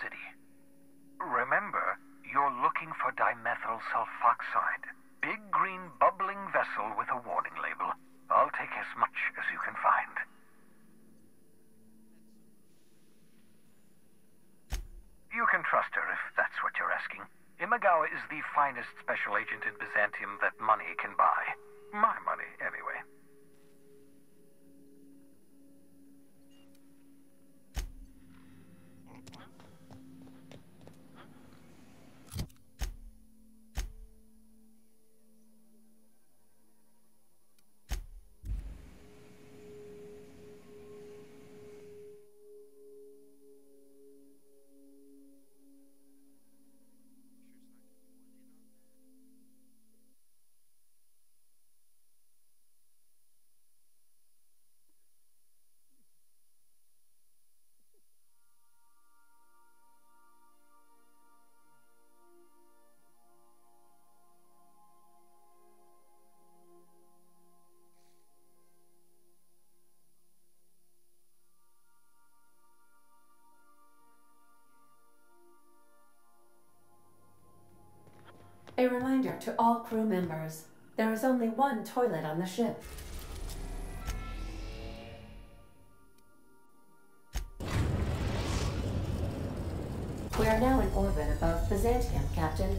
city. Remember, you're looking for dimethyl sulfoxide. Big green bubbling vessel with a warning label. I'll take as much as you can find. You can trust her if that's what you're asking. Imagawa is the finest special agent in Byzantium that money can buy. My money, anyway. A reminder to all crew members, there is only one toilet on the ship. We are now in orbit above Byzantium, Captain.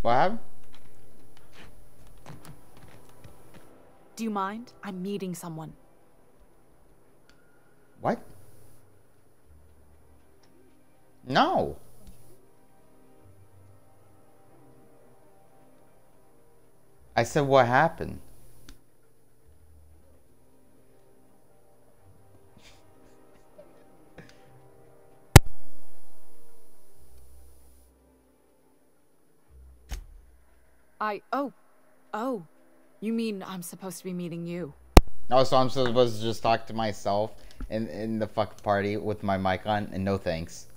What happened? Do you mind? I'm meeting someone. What? No. I said what happened? Oh. You mean I'm supposed to be meeting you? Oh, so I'm supposed to just talk to myself in the fuck party with my mic on, and no thanks.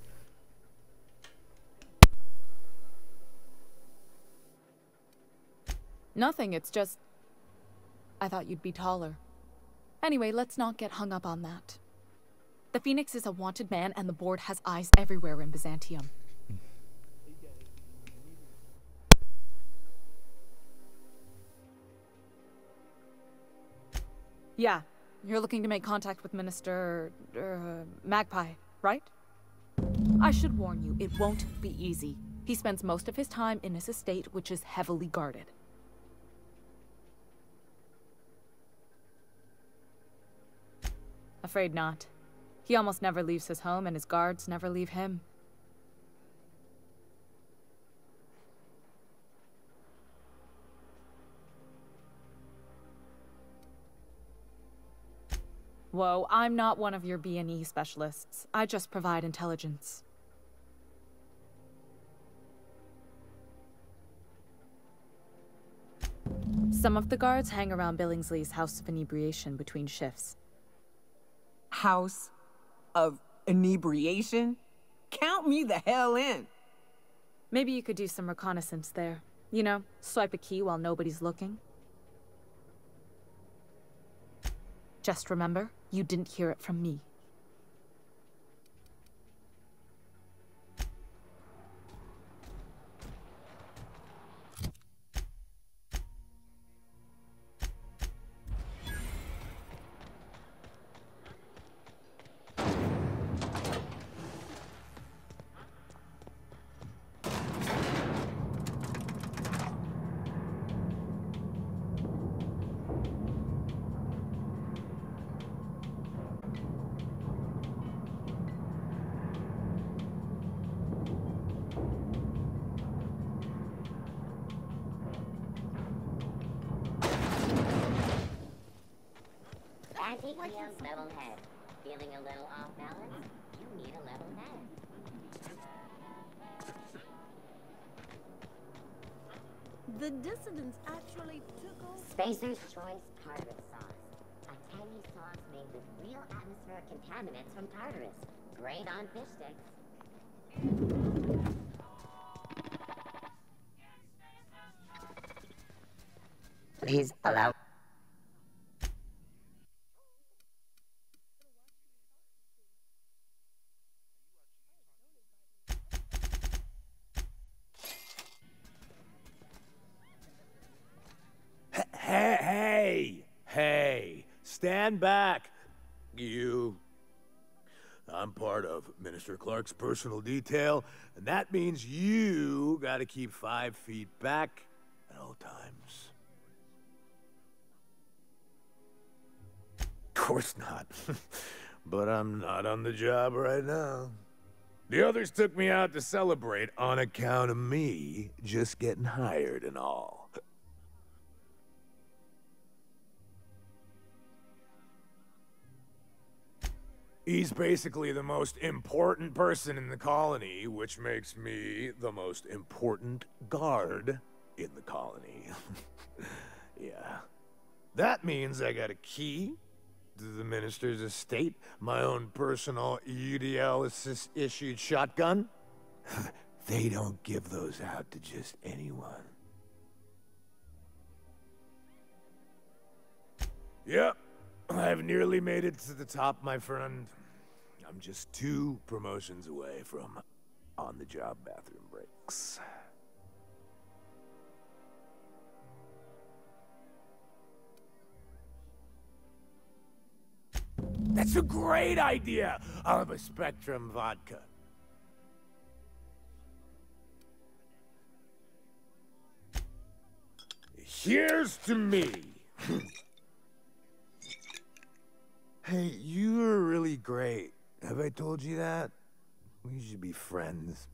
Nothing, it's just... I thought you'd be taller. Anyway, let's not get hung up on that. The Phoenix is a wanted man, and the board has eyes everywhere in Byzantium. Yeah, you're looking to make contact with Minister... Magpie, right? I should warn you, it won't be easy. He spends most of his time in his estate, which is heavily guarded. Afraid not. He almost never leaves his home, and his guards never leave him. Whoa, I'm not one of your B&E specialists. I just provide intelligence. Some of the guards hang around Billingsley's House of Inebriation between shifts. House of Inebriation? Count me the hell in. Maybe you could do some reconnaissance there. You know, swipe a key while nobody's looking. Just remember, you didn't hear it from me. Anti-Keo's level head. Feeling a little off balance? You need a level head. The dissidents actually took over. Spacer's Choice Tartarus sauce. A tangy sauce made with real atmospheric contaminants from Tartarus. Great on fish sticks. Please allow. Hey, stand back, you. I'm part of Minister Clark's personal detail, and that means you gotta keep 5 feet back at all times. Of course not. But I'm not on the job right now. The others took me out to celebrate on account of me just getting hired and all. He's basically the most important person in the colony, which makes me the most important guard in the colony. Yeah. That means I got a key to the minister's estate, my own personal UDL-issued shotgun. They don't give those out to just anyone. Yep. I've nearly made it to the top, my friend. I'm just 2 promotions away from on-the-job bathroom breaks. That's a great idea! I'll have a Spectrum vodka. Here's to me! Hey, you are really great. Have I told you that? We should be friends.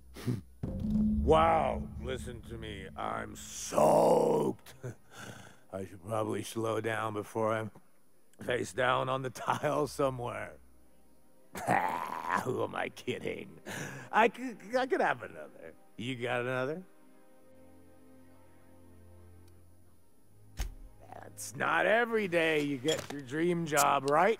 Wow, listen to me. I'm soaked. I should probably slow down before I'm face down on the tile somewhere. Who am I kidding? I could have another. You got another? It's not every day you get your dream job, right?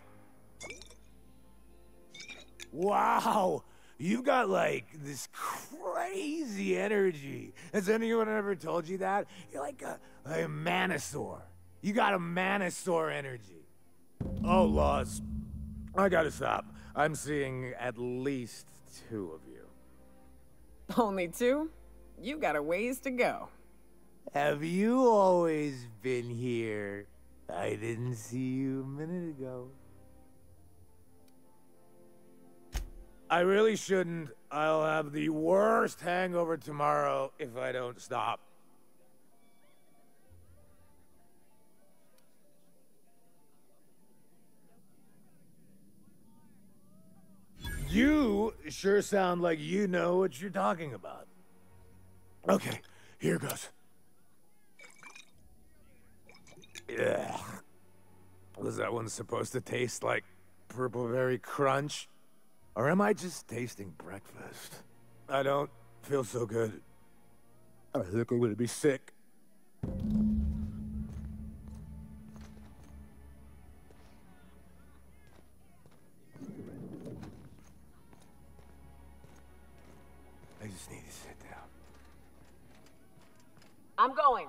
Wow, you've got like this crazy energy. Has anyone ever told you that? You're like a Manosaur. You got a Manosaur energy. Oh, Laws, I gotta stop. I'm seeing at least 2 of you. Only 2? You got a ways to go. Have you always been here? I didn't see you a minute ago. I really shouldn't. I'll have the worst hangover tomorrow if I don't stop. You sure sound like you know what you're talking about. Okay, here goes. Yeah. Was that one supposed to taste like Purple Berry Crunch? Or am I just tasting breakfast? I don't feel so good. I think I'm gonna be sick. I just need to sit down. I'm going.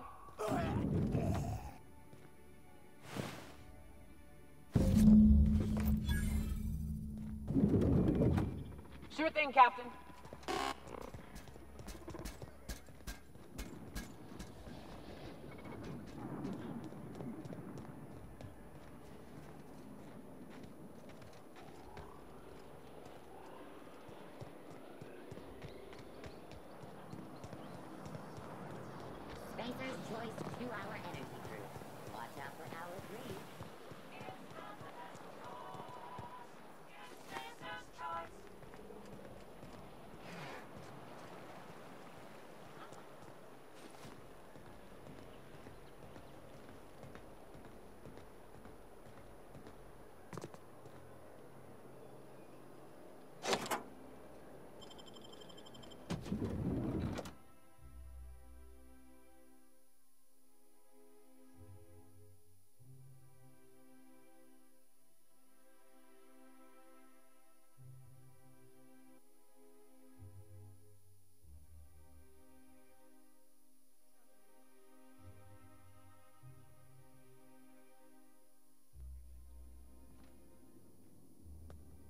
Sure thing, Captain. Spacer's Choice 2-hour energy cruise. Watch out for hour 3.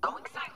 Going silent.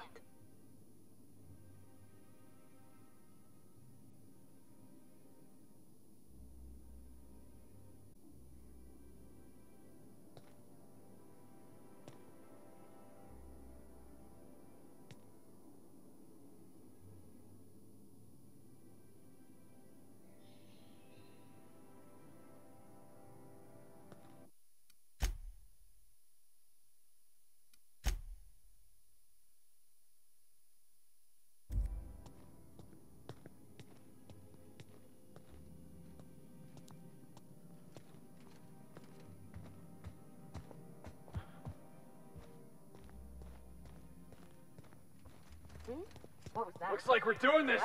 What was that? Looks like we're doing this.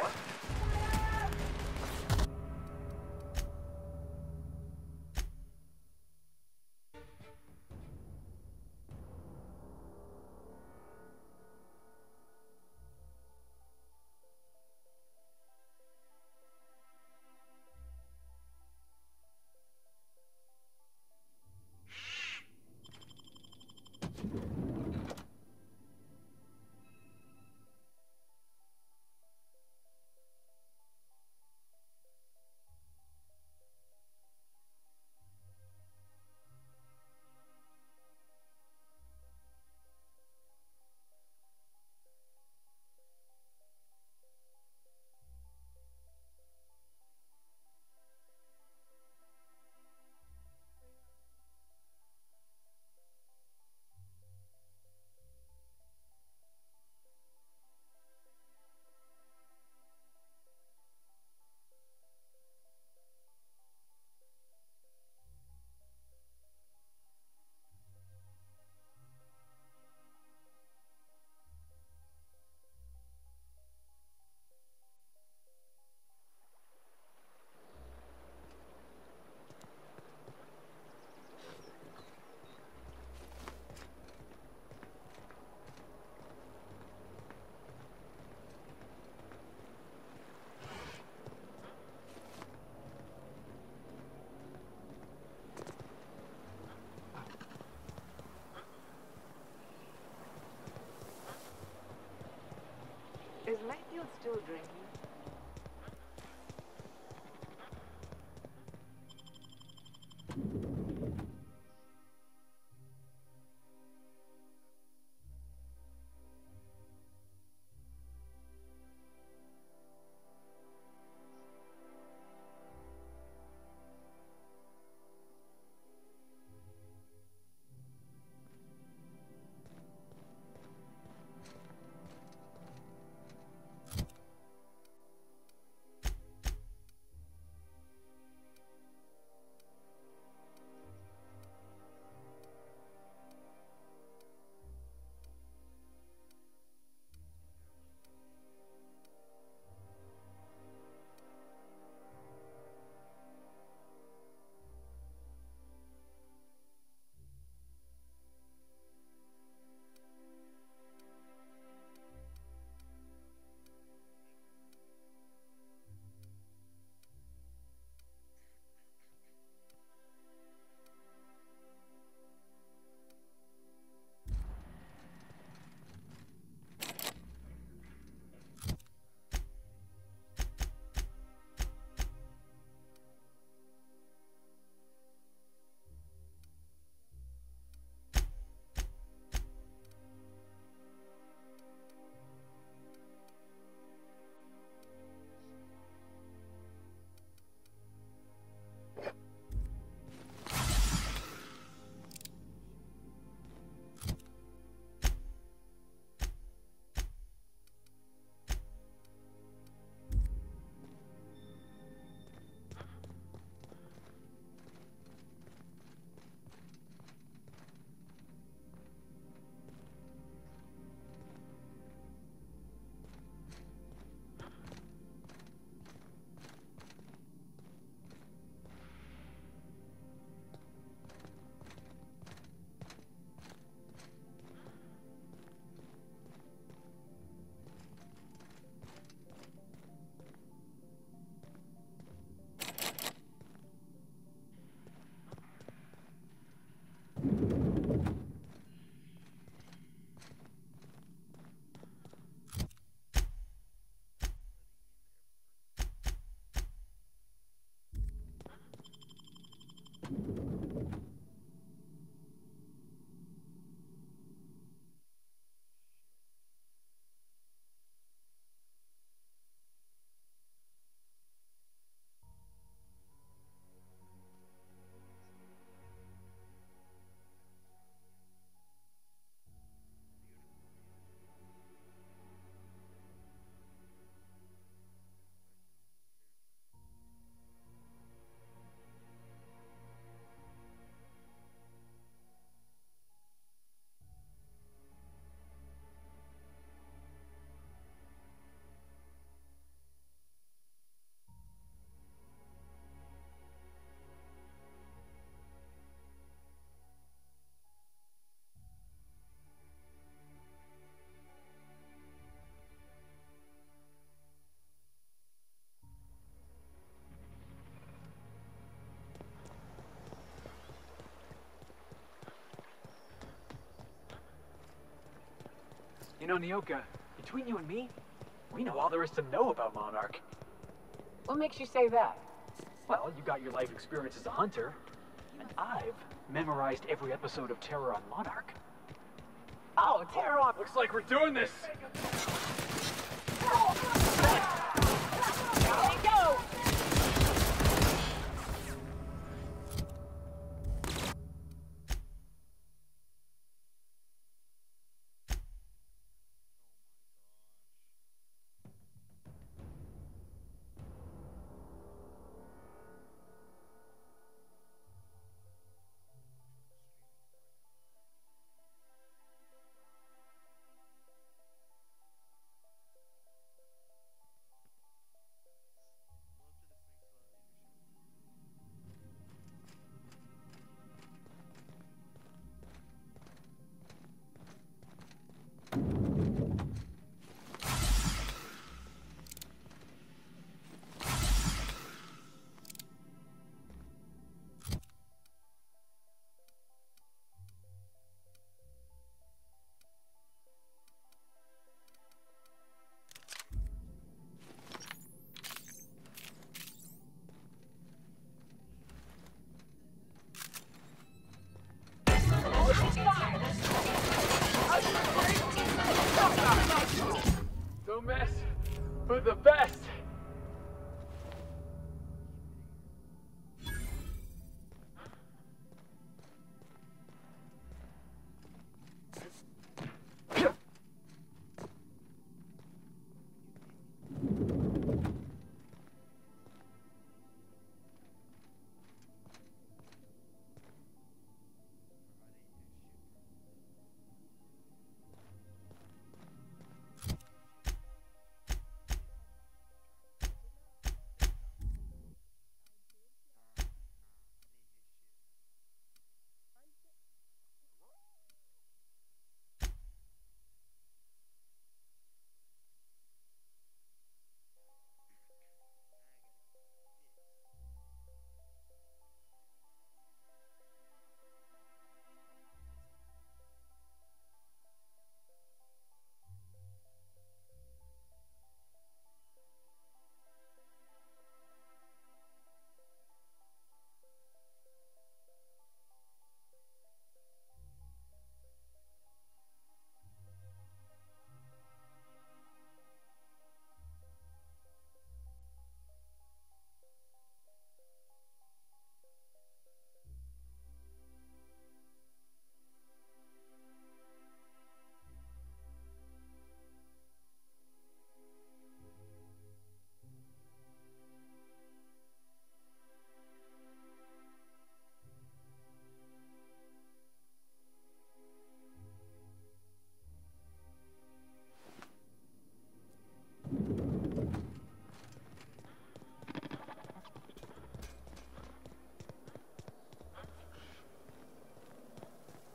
You know, Nyoka, between you and me, we know all there is to know about Monarch. What makes you say that? Well, you got your life experience as a hunter, and I've memorized every episode of Terror on Monarch. Oh, Terror on... Looks like we're doing this! There we go! No mess, but the best!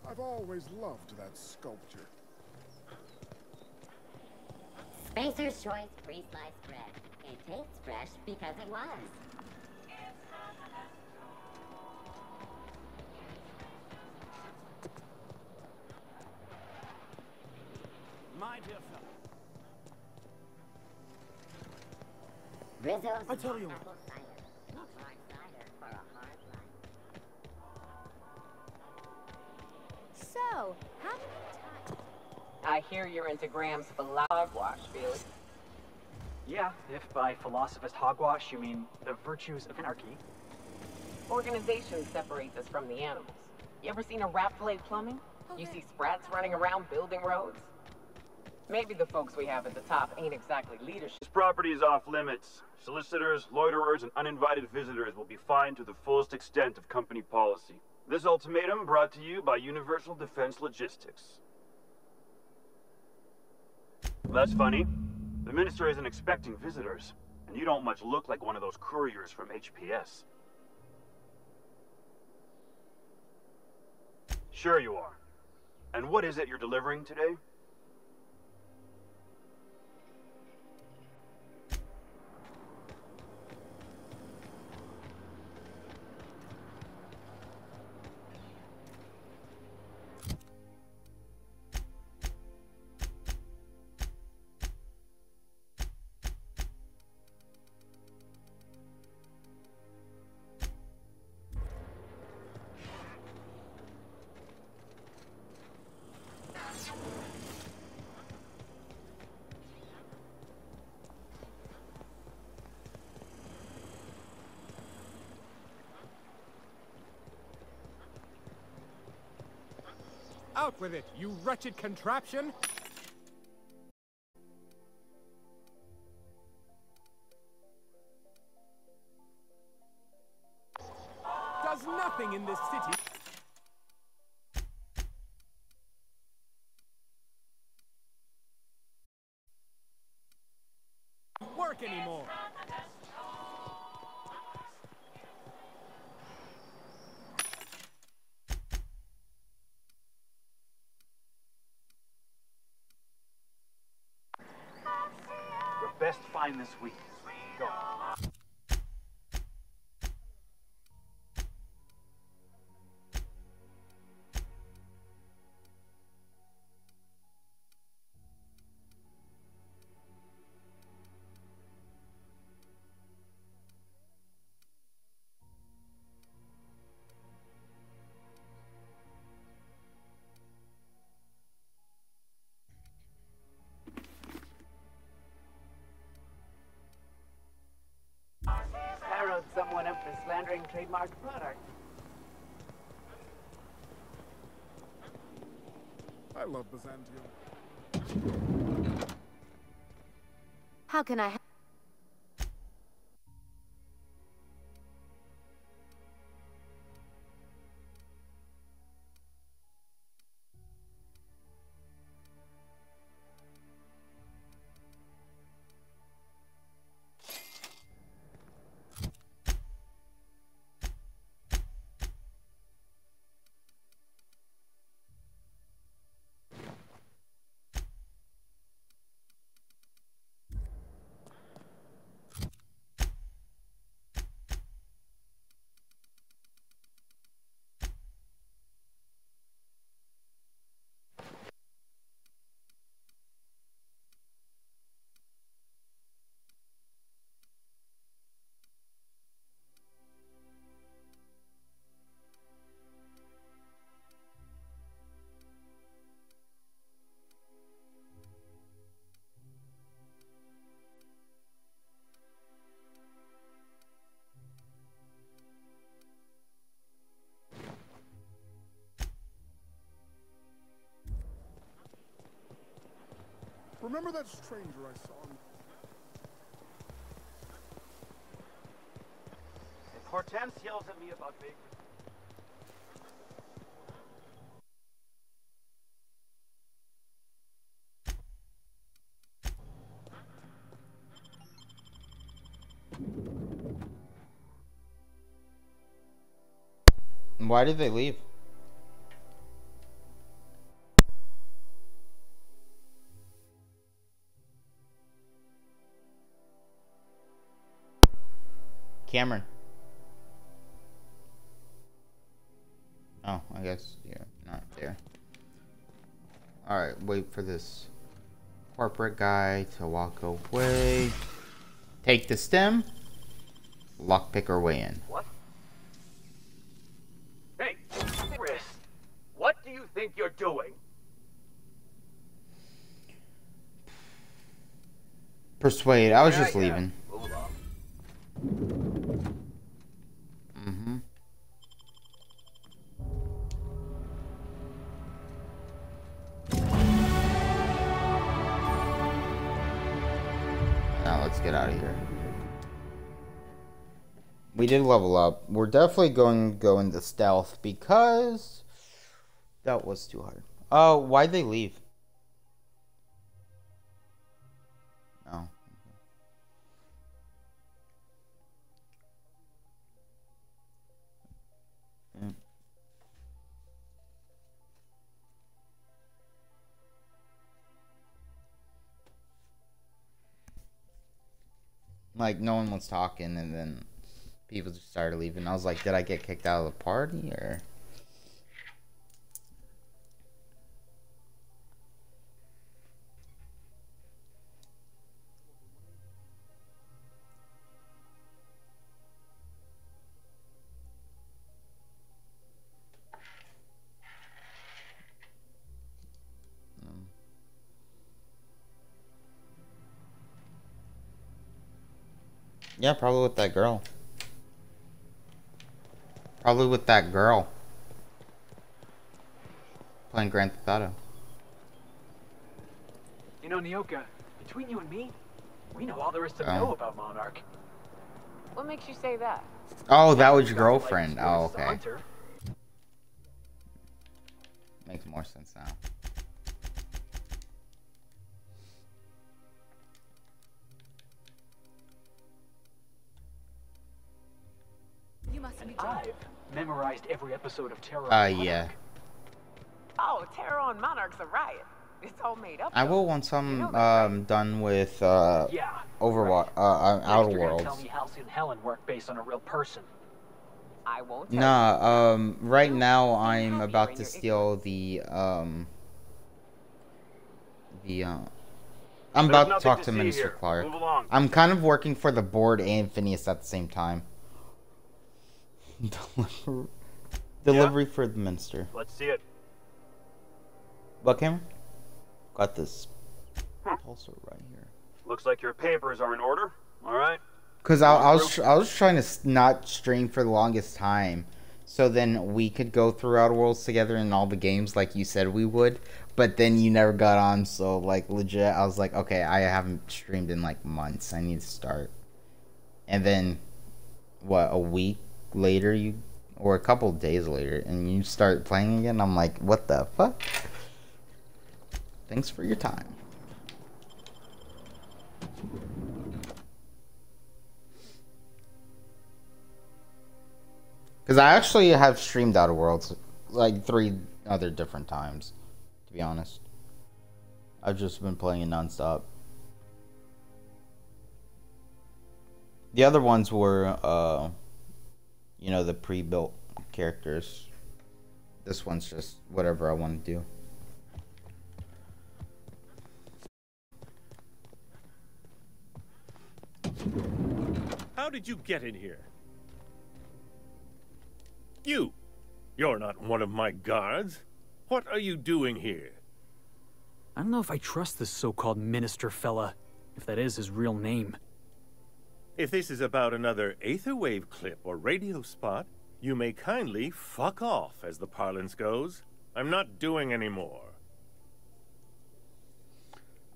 I've always loved that sculpture. Spacer's Choice pre-sliced bread. It tastes fresh because it was. My dear fellow. Rizzo's I tell you apple cider. Hard cider for a hard life. So, how many times? I hear you're into Graham's hogwash, Felix. Yeah, if by philosophist hogwash you mean the virtues of anarchy. Organization separates us from the animals. You ever seen a rat play plumbing? You see sprats running around building roads? Maybe the folks we have at the top ain't exactly leadership. This property is off limits. Solicitors, loiterers, and uninvited visitors will be fined to the fullest extent of company policy. This ultimatum brought to you by Universal Defense Logistics. That's funny. The minister isn't expecting visitors, and you don't much look like one of those couriers from HPS. Sure you are. And what is it you're delivering today? Out with it, you wretched contraption! Does nothing in this city. Work anymore. Your best find this week. Go. Someone up for slandering trademark product. I love Byzantium. How can I? Remember that stranger I saw? If Hortense yells at me about bakery. Why did they leave? Cameron. Oh, I guess you're not there. Alright, wait for this corporate guy to walk away. Take the stem. Lockpick our way in. What? Hey, Chris, what do you think you're doing? Persuade. I was just leaving. Now let's get out of here. We did level up. We're definitely going to go into stealth because that was too hard. Oh, why'd they leave? Oh. Yeah. Like, no one was talking, and then people just started leaving. I was like, did I get kicked out of the party, or? Yeah, probably with that girl. Probably with that girl. Playing Grand Theft Auto. You know, Nyoka, between you and me, we know all there is to know about Monarch. What makes you say that? Oh, that was your girlfriend. Oh, okay. Makes more sense now. You must be I've memorized every episode of Terror. Yeah. Oh, Terror on Monarch's a riot. It's all made up. I will once I'm done with Overwatch, Outer Worlds. Tell me Halcyon Helen work based on a real person. I won't. Nah, right now I'm about to steal the I'm about to talk to Minister Clark. I'm kind of working for the board and Phineas at the same time. Delivery for the Minister. Let's see it. What camera? Got this pulsar right here. Looks like your papers are in order. All right. Cause I was trying to not stream for the longest time, so then we could go through Outer Worlds together in all the games like you said we would. But then you never got on, so like legit, I was like, okay, I haven't streamed in like months. I need to start. And then, what, a week later or a couple days later, and you start playing again. I'm like, what the fuck? Thanks for your time. Because I actually have streamed Outer Worlds like 3 other different times, to be honest. I've just been playing it nonstop. The other ones were, you know, the pre-built characters. This one's just whatever I want to do. How did you get in here? You're not one of my guards. What are you doing here? I don't know if I trust this so-called minister fella, if that is his real name. If this is about another Aetherwave clip or radio spot, you may kindly fuck off, as the parlance goes. I'm not doing any more.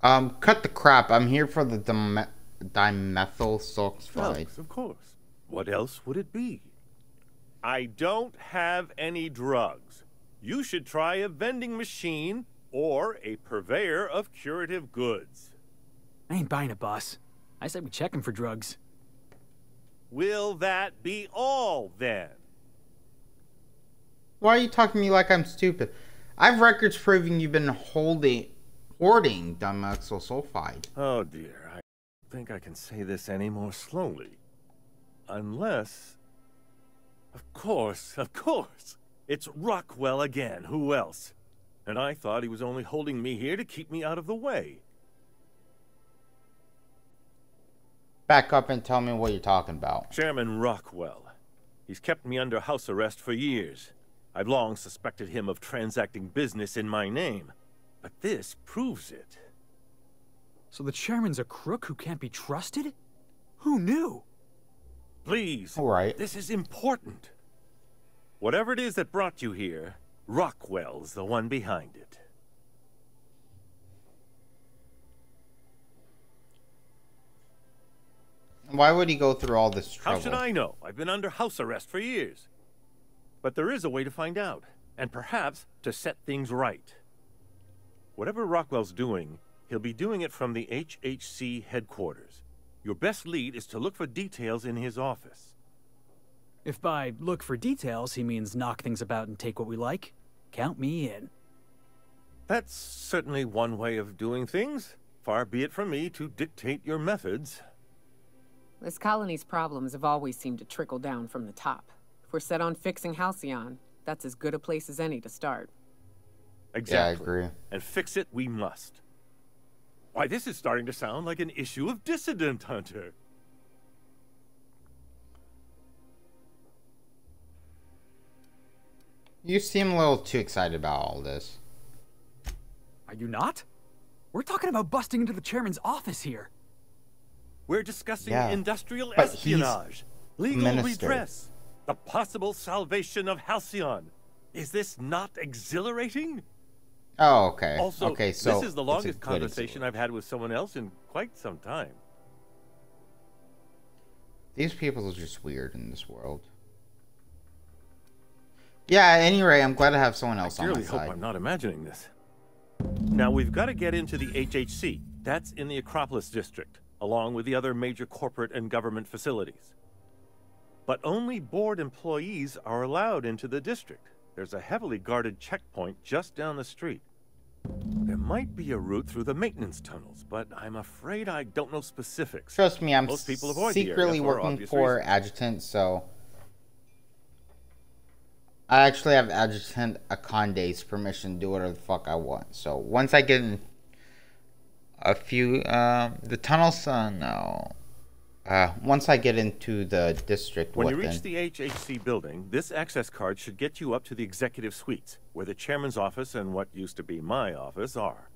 Cut the crap. I'm here for the dimethyl sulfide. Drugs, of course. What else would it be? I don't have any drugs. You should try a vending machine or a purveyor of curative goods. I ain't buying it, boss. I said we check him for drugs. Will that be all, then? Why are you talking to me like I'm stupid? I have records proving you've been hoarding dimethyl sulfide. Oh, dear. I don't think I can say this any more slowly. Unless... Of course. It's Rockwell again. Who else? And I thought he was only holding me here to keep me out of the way. Back up and tell me what you're talking about. Chairman Rockwell. He's kept me under house arrest for years. I've long suspected him of transacting business in my name. But this proves it. So the chairman's a crook who can't be trusted? Who knew? Please. All right. This is important. Whatever it is that brought you here, Rockwell's the one behind it. Why would he go through all this trouble? How should I know? I've been under house arrest for years. But there is a way to find out, and perhaps to set things right. Whatever Rockwell's doing, he'll be doing it from the HHC headquarters. Your best lead is to look for details in his office. If by look for details he means knock things about and take what we like, count me in. That's certainly one way of doing things. Far be it from me to dictate your methods. This colony's problems have always seemed to trickle down from the top. If we're set on fixing Halcyon, that's as good a place as any to start. Exactly. Yeah, I agree. And fix it we must. Why, this is starting to sound like an issue of Dissident Hunter. You seem a little too excited about all this. Are you not? We're talking about busting into the chairman's office here. We're discussing industrial but espionage, legal minister. redress, the possible salvation of Halcyon. Is this not exhilarating? Oh, okay. Also, okay, so this is the it's a longest good conversation I've had with someone else in quite some time. These people are just weird in this world. Yeah, at any rate, I'm glad to have someone else on my I really hope side. I'm not imagining this. Now, we've got to get into the HHC. That's in the Acropolis district, along with the other major corporate and government facilities. But only board employees are allowed into the district. There's a heavily guarded checkpoint just down the street. There might be a route through the maintenance tunnels, but I'm afraid I don't know specifics. Trust me, I'm Most people avoid secretly the area working for reasons. Adjutant, so... I actually have Adjutant Akonde's permission to do whatever the fuck I want. So, once I get in a few... the tunnels... no... once I get into the district, when you reach the HHC building, this access card should get you up to the executive suites, where the chairman's office and what used to be my office are.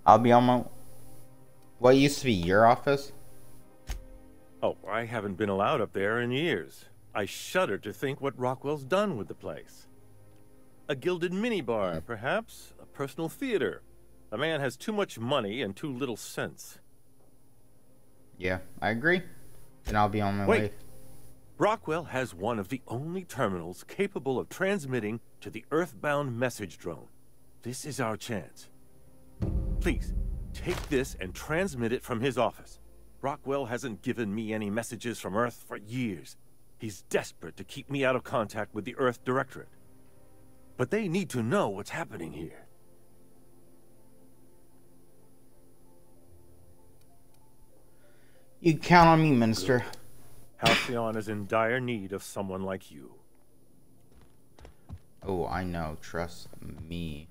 I'll be on my... What used to be your office? Oh, I haven't been allowed up there in years. I shudder to think what Rockwell's done with the place. A gilded minibar, perhaps? A personal theater. The man has too much money and too little sense. Yeah, I agree. Then I'll be on my way. Rockwell has one of the only terminals capable of transmitting to the Earthbound message drone. This is our chance. Please, take this and transmit it from his office. Rockwell hasn't given me any messages from Earth for years. He's desperate to keep me out of contact with the Earth Directorate. But they need to know what's happening here. You count on me, Minister. Halcyon is in dire need of someone like you. Oh, I know. Trust me.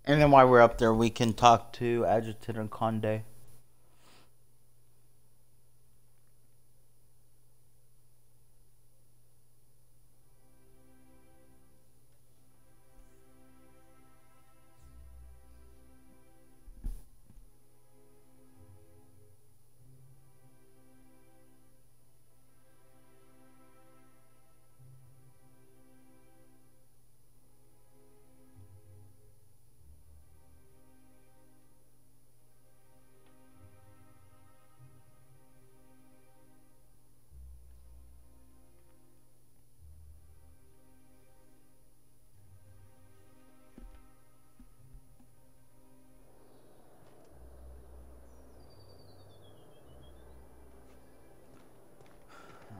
And then while we're up there, we can talk to Adjutant Akonde.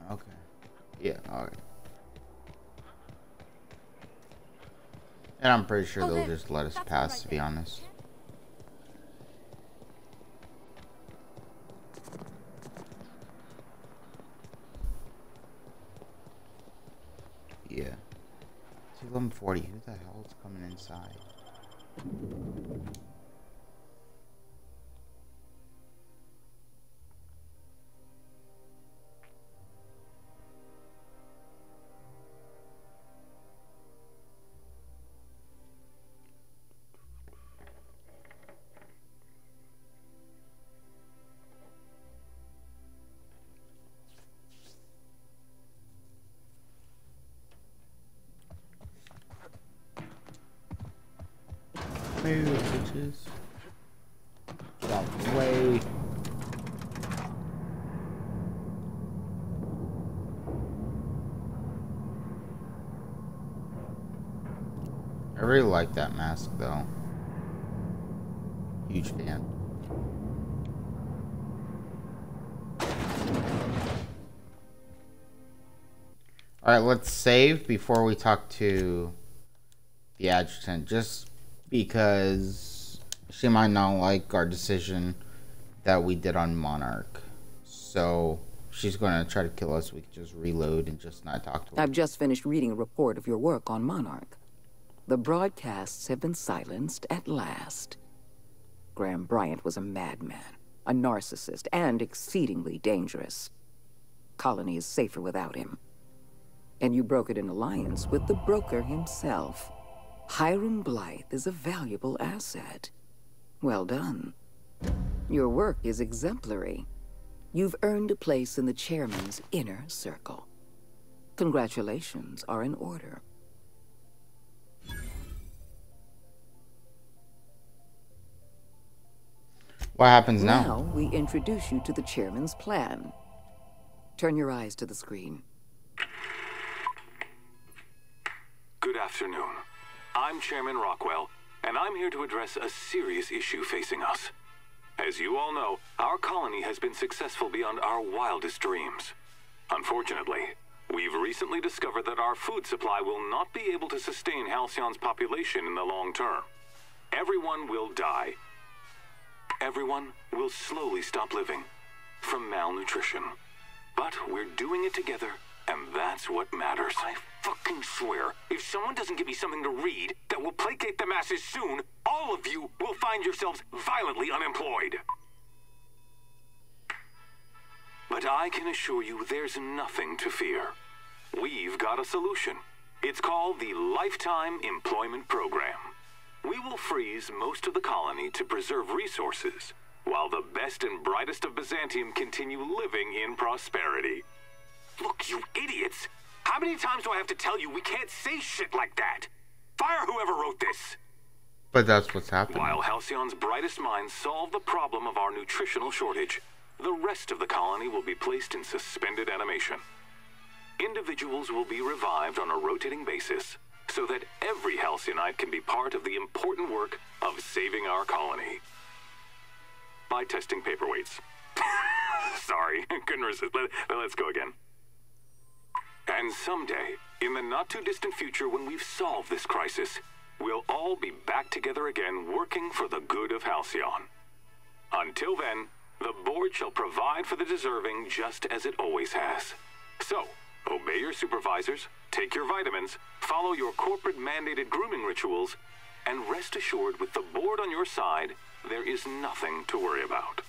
Okay. Yeah, alright. And I'm pretty sure they'll just let us pass, to be honest. Yeah. It's 11:40. Who the hell is coming inside? Move, bitches. Get out of the way. I really like that mask, though. Huge fan. Alright, let's save before we talk to the Adjutant, just because she might not like our decision that we did on Monarch. So she's going to try to kill us. We can just reload and just not talk to her. I've just finished reading a report of your work on Monarch. The broadcasts have been silenced at last. Graham Bryant was a madman, a narcissist, and exceedingly dangerous. Colony is safer without him. And you brokered an alliance with the broker himself. Hiram Blythe is a valuable asset. Well done. Your work is exemplary. You've earned a place in the chairman's inner circle. Congratulations are in order. What happens now? Now we introduce you to the chairman's plan. Turn your eyes to the screen. Good afternoon. I'm Chairman Rockwell, and I'm here to address a serious issue facing us. As you all know, our colony has been successful beyond our wildest dreams. Unfortunately, we've recently discovered that our food supply will not be able to sustain Halcyon's population in the long term. Everyone will die. Everyone will slowly stop living from malnutrition. But we're doing it together, and that's what matters. I fucking swear, if someone doesn't give me something to read that will placate the masses soon, all of you will find yourselves violently unemployed. But I can assure you there's nothing to fear. We've got a solution. It's called the Lifetime Employment Program. We will freeze most of the colony to preserve resources, while the best and brightest of Byzantium continue living in prosperity. Look, you idiots! How many times do I have to tell you we can't say shit like that? Fire whoever wrote this! But that's what's happening. While Halcyon's brightest minds solve the problem of our nutritional shortage, the rest of the colony will be placed in suspended animation. Individuals will be revived on a rotating basis, so that every Halcyonite can be part of the important work of saving our colony. By testing paperweights. Sorry, couldn't resist. Let's go again. And someday, in the not-too-distant future when we've solved this crisis, we'll all be back together again working for the good of Halcyon. Until then, the board shall provide for the deserving just as it always has. So, obey your supervisors, take your vitamins, follow your corporate-mandated grooming rituals, and rest assured with the board on your side, there is nothing to worry about.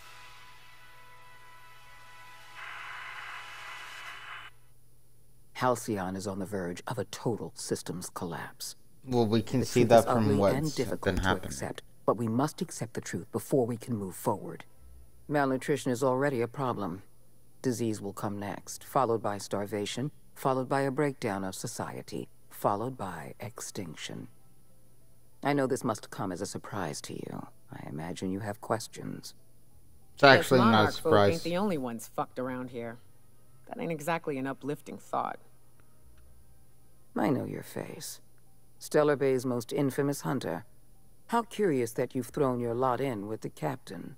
Halcyon is on the verge of a total systems collapse. Well, we can The see truth that is from ugly what's and difficult been to happening. accept, but we must accept the truth before we can move forward. Malnutrition is already a problem. Disease will come next, followed by starvation, followed by a breakdown of society, followed by extinction. I know this must come as a surprise to you. I imagine you have questions. It's actually not a Monarch folk surprise. ain't the only ones fucked around here. That ain't exactly an uplifting thought. I know your face. Stellar Bay's most infamous hunter. How curious that you've thrown your lot in with the captain.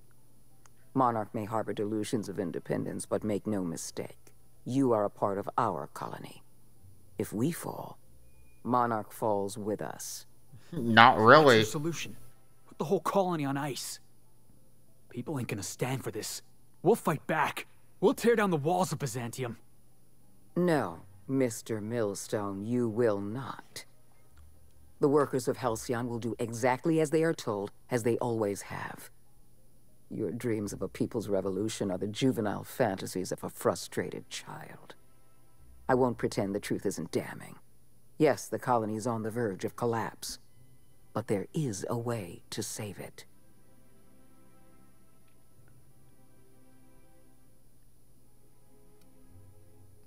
Monarch may harbor delusions of independence, but make no mistake. You are a part of our colony. If we fall, Monarch falls with us. Not really. What's your solution? Put the whole colony on ice. People ain't gonna stand for this. We'll fight back. We'll tear down the walls of Byzantium. No, Mr. Millstone, you will not. The workers of Halcyon will do exactly as they are told, as they always have. Your dreams of a people's revolution are the juvenile fantasies of a frustrated child. I won't pretend the truth isn't damning. Yes, the colony is on the verge of collapse, but there is a way to save it.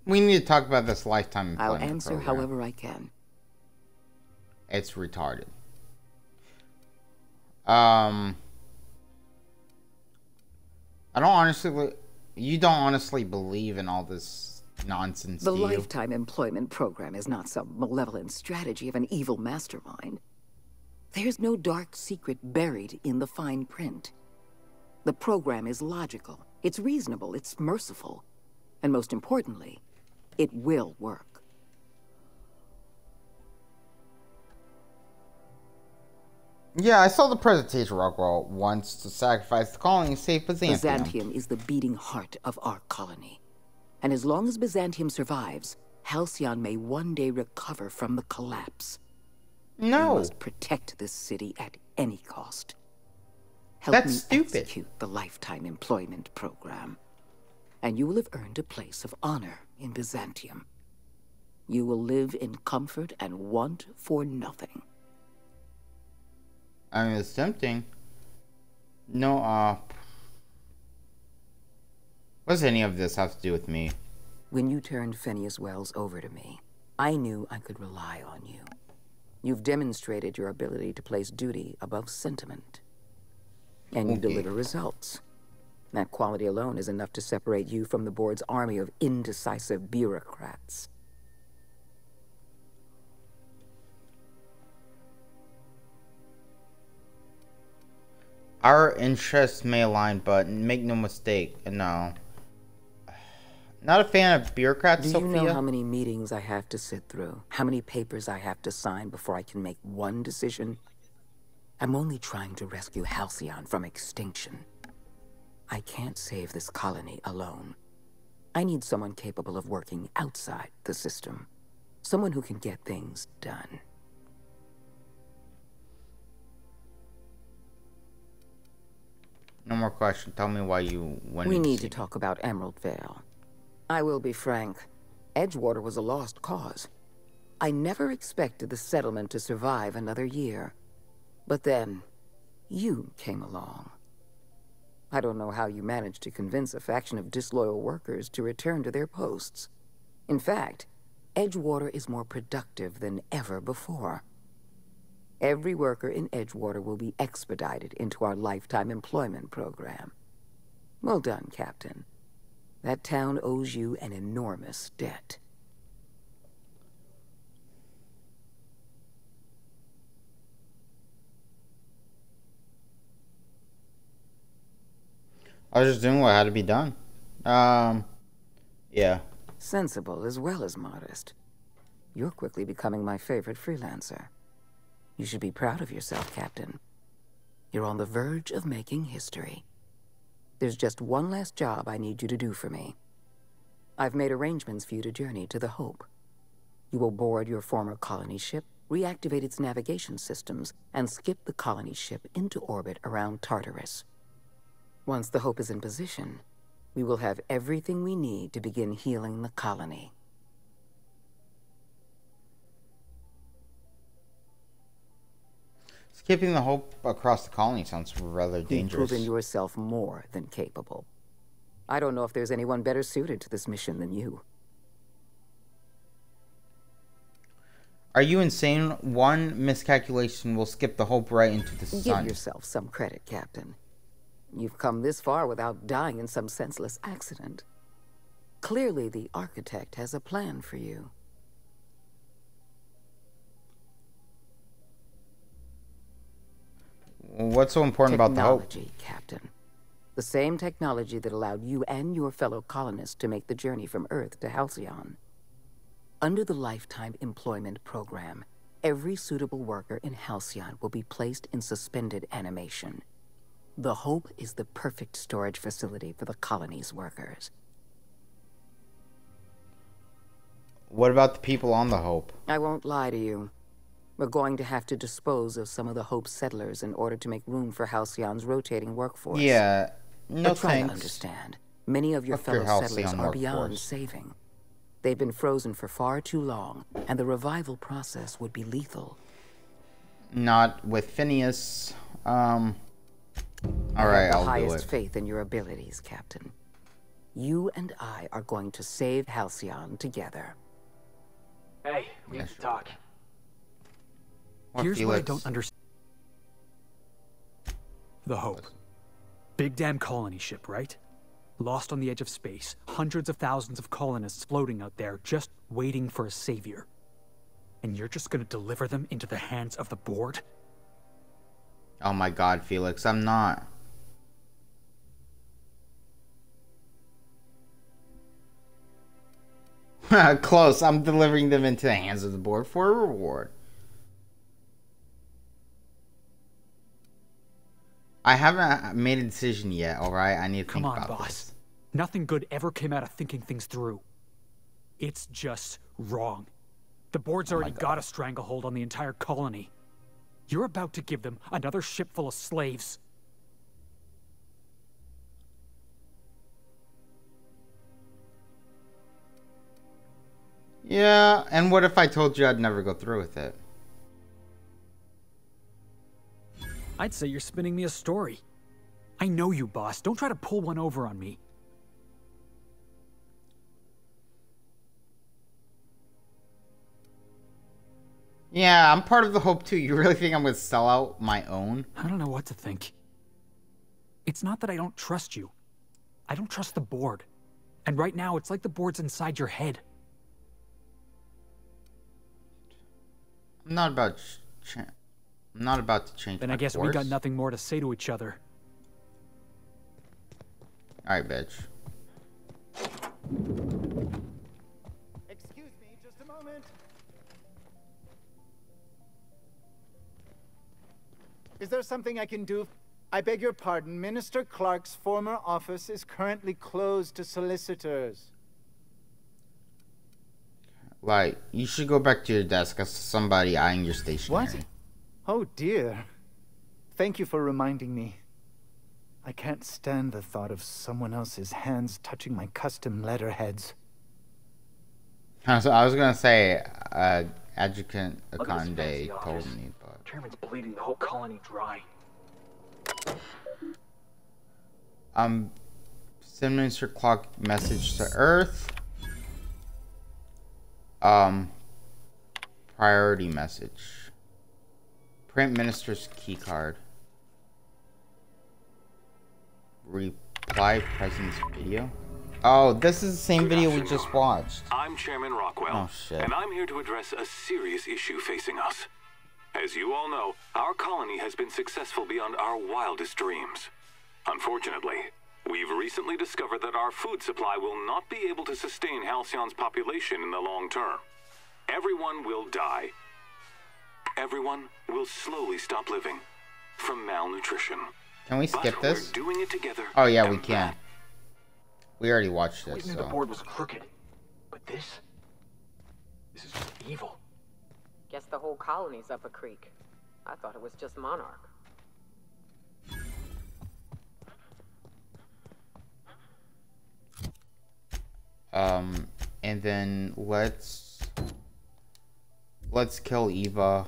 We need to talk about this lifetime I'll employment answer program. however I can. It's retarded. I don't honestly... You don't honestly believe in all this nonsense, The do you? Lifetime Employment Program is not some malevolent strategy of an evil mastermind. There's no dark secret buried in the fine print. The program is logical, it's reasonable, it's merciful, and most importantly, it will work. Yeah, I saw the presentation, Rockwell wants to sacrifice the colony and save Byzantium. Byzantium is the beating heart of our colony. And as long as Byzantium survives, Halcyon may one day recover from the collapse. No. We must protect this city at any cost. Help That's me stupid. execute the Lifetime Employment Program, and you will have earned a place of honor in Byzantium. You will live in comfort and want for nothing. I mean, it's tempting. No, what does any of this have to do with me? When you turned Phineas Wells over to me, I knew I could rely on you. You've demonstrated your ability to place duty above sentiment. And you deliver results. That quality alone is enough to separate you from the board's army of indecisive bureaucrats. Our interests may align, but make no mistake, no. Not a fan of bureaucrats, Do you Sophia. know how many meetings I have to sit through? How many papers I have to sign before I can make one decision? I'm only trying to rescue Halcyon from extinction. I can't save this colony alone. I need someone capable of working outside the system. Someone who can get things done. No more questions. Tell me why you went. We need to talk about Emerald Vale. I will be frank. Edgewater was a lost cause. I never expected the settlement to survive another year. But then, you came along. I don't know how you managed to convince a faction of disloyal workers to return to their posts. In fact, Edgewater is more productive than ever before. Every worker in Edgewater will be expedited into our lifetime employment program. Well done, Captain. That town owes you an enormous debt. I was just doing what had to be done. Yeah. Sensible as well as modest. You're quickly becoming my favorite freelancer. You should be proud of yourself, Captain. You're on the verge of making history. There's just one last job I need you to do for me. I've made arrangements for you to journey to the Hope. You will board your former colony ship, reactivate its navigation systems, and skip the colony ship into orbit around Tartarus. Once the Hope is in position, we will have everything we need to begin healing the colony. Skipping the Hope across the colony sounds rather dangerous. You've proven yourself more than capable. I don't know if there's anyone better suited to this mission than you. Are you insane? One miscalculation will skip the Hope right into the sun. Give yourself some credit, Captain. You've come this far without dying in some senseless accident. Clearly, the Architect has a plan for you. What's so important about the Hope? Technology, Captain. The same technology that allowed you and your fellow colonists to make the journey from Earth to Halcyon. Under the Lifetime Employment Program, every suitable worker in Halcyon will be placed in suspended animation. The Hope is the perfect storage facility for the colony's workers. What about the people on the Hope? I won't lie to you. We're going to have to dispose of some of the Hope settlers in order to make room for Halcyon's rotating workforce. Yeah, no but try thanks. to understand. Many of your Fuck your fellow settlers Halcyon are beyond workforce. saving. They've been frozen for far too long, and the revival process would be lethal. Not with Phineas. Alright, I have the I'll do highest it. faith in your abilities, Captain. You and I are going to save Halcyon together. Hey, we have to talk. Here's what I don't understand. The Hope. Big damn colony ship, right? Lost on the edge of space. Hundreds of thousands of colonists floating out there, just waiting for a savior. And you're just gonna deliver them into the hands of the board? Oh my god, Felix, I'm not. Close, I'm delivering them into the hands of the board for a reward. I haven't made a decision yet, alright? I need to Come think on, about boss. this. Nothing good ever came out of thinking things through. It's just wrong. The board's already got a stranglehold on the entire colony. You're about to give them another ship full of slaves. Yeah, and what if I told you I'd never go through with it? I'd say you're spinning me a story. I know you, boss. Don't try to pull one over on me. Yeah, I'm part of the hope too. You really think I'm gonna sell out my own? I don't know what to think. It's not that I don't trust you. I don't trust the board. And right now, it's like the board's inside your head. I'm not about to change. Then I guess we got nothing more to say to each other. Alright, bitch. Excuse me, just a moment. Is there something I can do? I beg your pardon. Minister Clark's former office is currently closed to solicitors. Like, you should go back to your desk. I saw somebody eyeing your stationery. What? Oh dear. Thank you for reminding me. I can't stand the thought of someone else's hands touching my custom letterheads. I was gonna say, Adjutant Akande told me, but... Chairman's bleeding the whole colony dry. Send Minister Clark message to Earth. Priority message. Print Minister's keycard. Reply President's video. Oh, this is the same video we just watched. I'm Chairman Rockwell. Oh, shit. And I'm here to address a serious issue facing us. As you all know, our colony has been successful beyond our wildest dreams. Unfortunately, we've recently discovered that our food supply will not be able to sustain Halcyon's population in the long term. Everyone will die. Everyone will slowly stop living from malnutrition. Can we skip this? We're doing it together. Oh yeah, we can. We already watched this. We knew the board was crooked, but this is just evil. Guess the whole colony's up a creek. I thought it was just Monarch. And then let's kill Eva.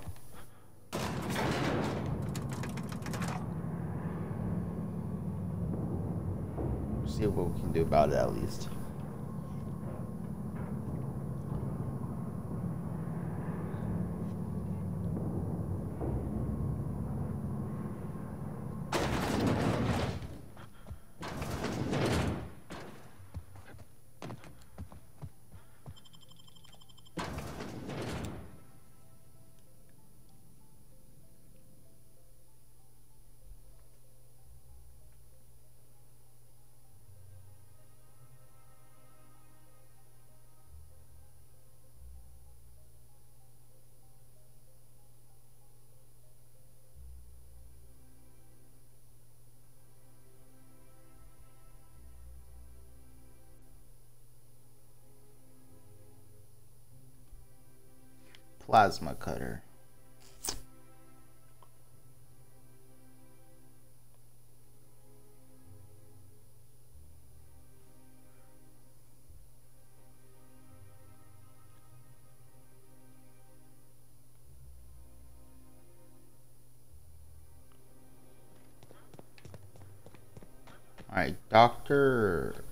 See what we can do about it at least. Plasma cutter. All right, Dr.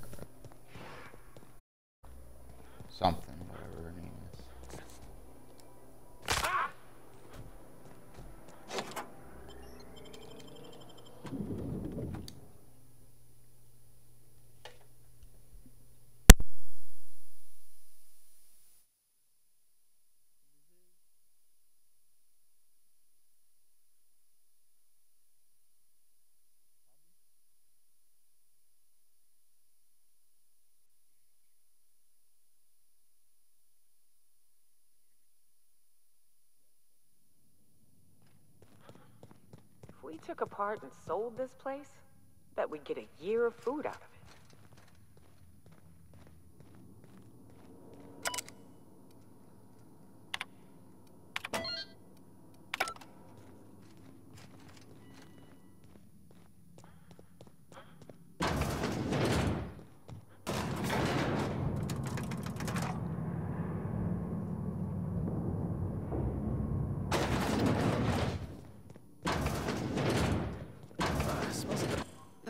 something, whatever her name is. If we took apart and sold this place, bet we'd get a year of food out of it.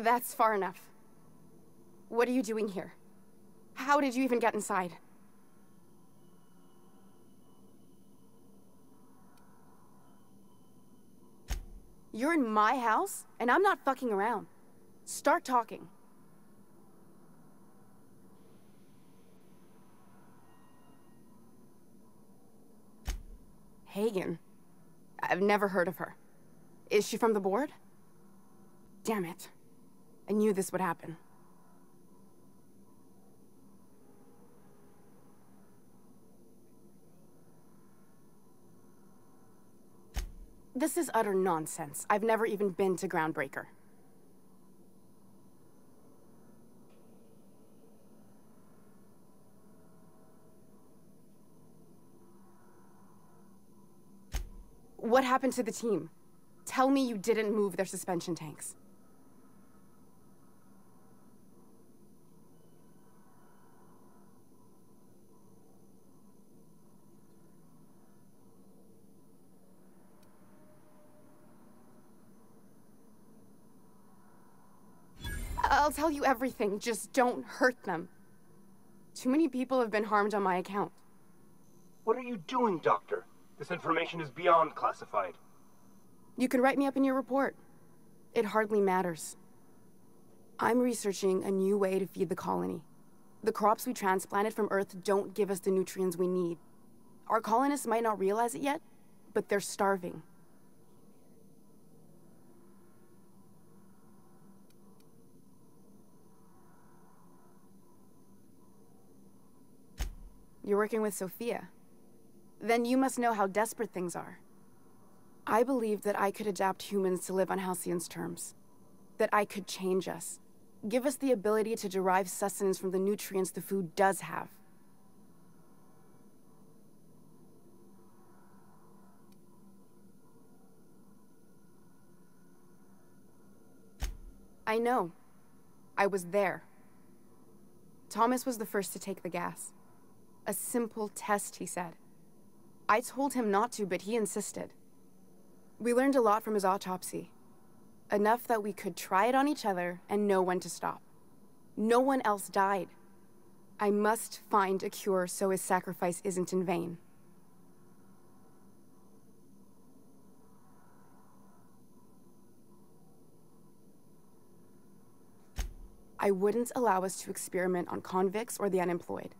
That's far enough. What are you doing here? How did you even get inside? You're in my house, and I'm not fucking around. Start talking. Hagen? I've never heard of her. Is she from the board? Damn it. I knew this would happen. This is utter nonsense. I've never even been to Groundbreaker. What happened to the team? Tell me you didn't move their suspension tanks. I'll tell you everything, just don't hurt them. Too many people have been harmed on my account. What are you doing, Doctor? This information is beyond classified. You can write me up in your report. It hardly matters. I'm researching a new way to feed the colony. The crops we transplanted from Earth don't give us the nutrients we need. Our colonists might not realize it yet, but they're starving. You're working with Sophia. Then you must know how desperate things are. I believed that I could adapt humans to live on Halcyon's terms. That I could change us. Give us the ability to derive sustenance from the nutrients the food does have. I know. I was there. Thomas was the first to take the gas. A simple test, he said. I told him not to, but he insisted. We learned a lot from his autopsy. Enough that we could try it on each other and know when to stop. No one else died. I must find a cure so his sacrifice isn't in vain. I wouldn't allow us to experiment on convicts or the unemployed.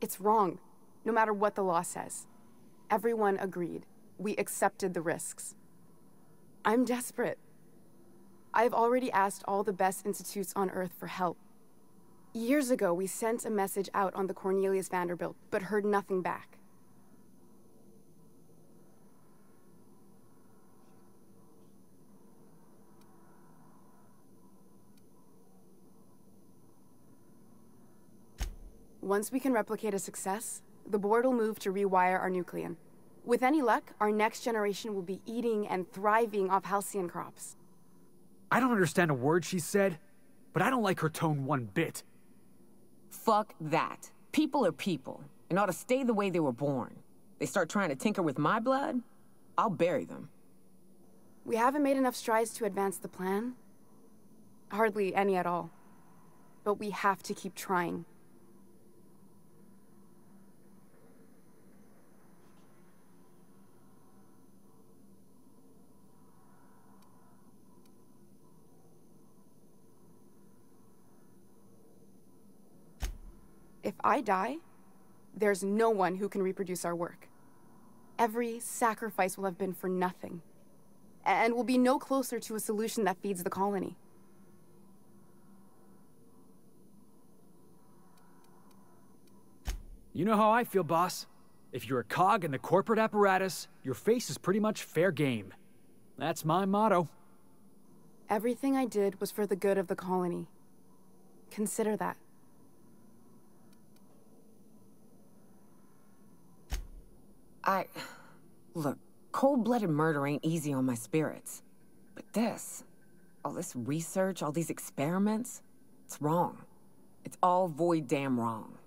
It's wrong, no matter what the law says. Everyone agreed. We accepted the risks. I'm desperate. I've already asked all the best institutes on Earth for help. Years ago, we sent a message out on the Cornelius Vanderbilt, but heard nothing back. Once we can replicate a success, the board will move to rewire our nucleon. With any luck, our next generation will be eating and thriving off Halcyon crops. I don't understand a word she said, but I don't like her tone one bit. Fuck that. People are people, and ought to stay the way they were born. They start trying to tinker with my blood, I'll bury them. We haven't made enough strides to advance the plan. Hardly any at all. But we have to keep trying. If I die, there's no one who can reproduce our work. Every sacrifice will have been for nothing. And we'll be no closer to a solution that feeds the colony. You know how I feel, boss. If you're a cog in the corporate apparatus, your face is pretty much fair game. That's my motto. Everything I did was for the good of the colony. Consider that. Look, cold-blooded murder ain't easy on my spirits. But this, all this research, all these experiments, it's wrong. It's all void damn wrong.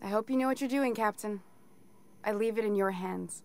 I hope you know what you're doing, Captain. I leave it in your hands.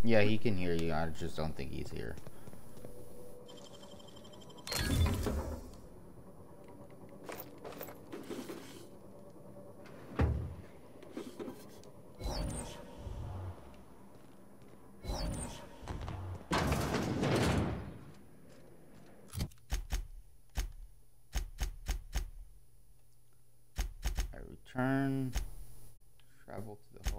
Yeah, he can hear you. I just don't think he's here. I return. Travel to the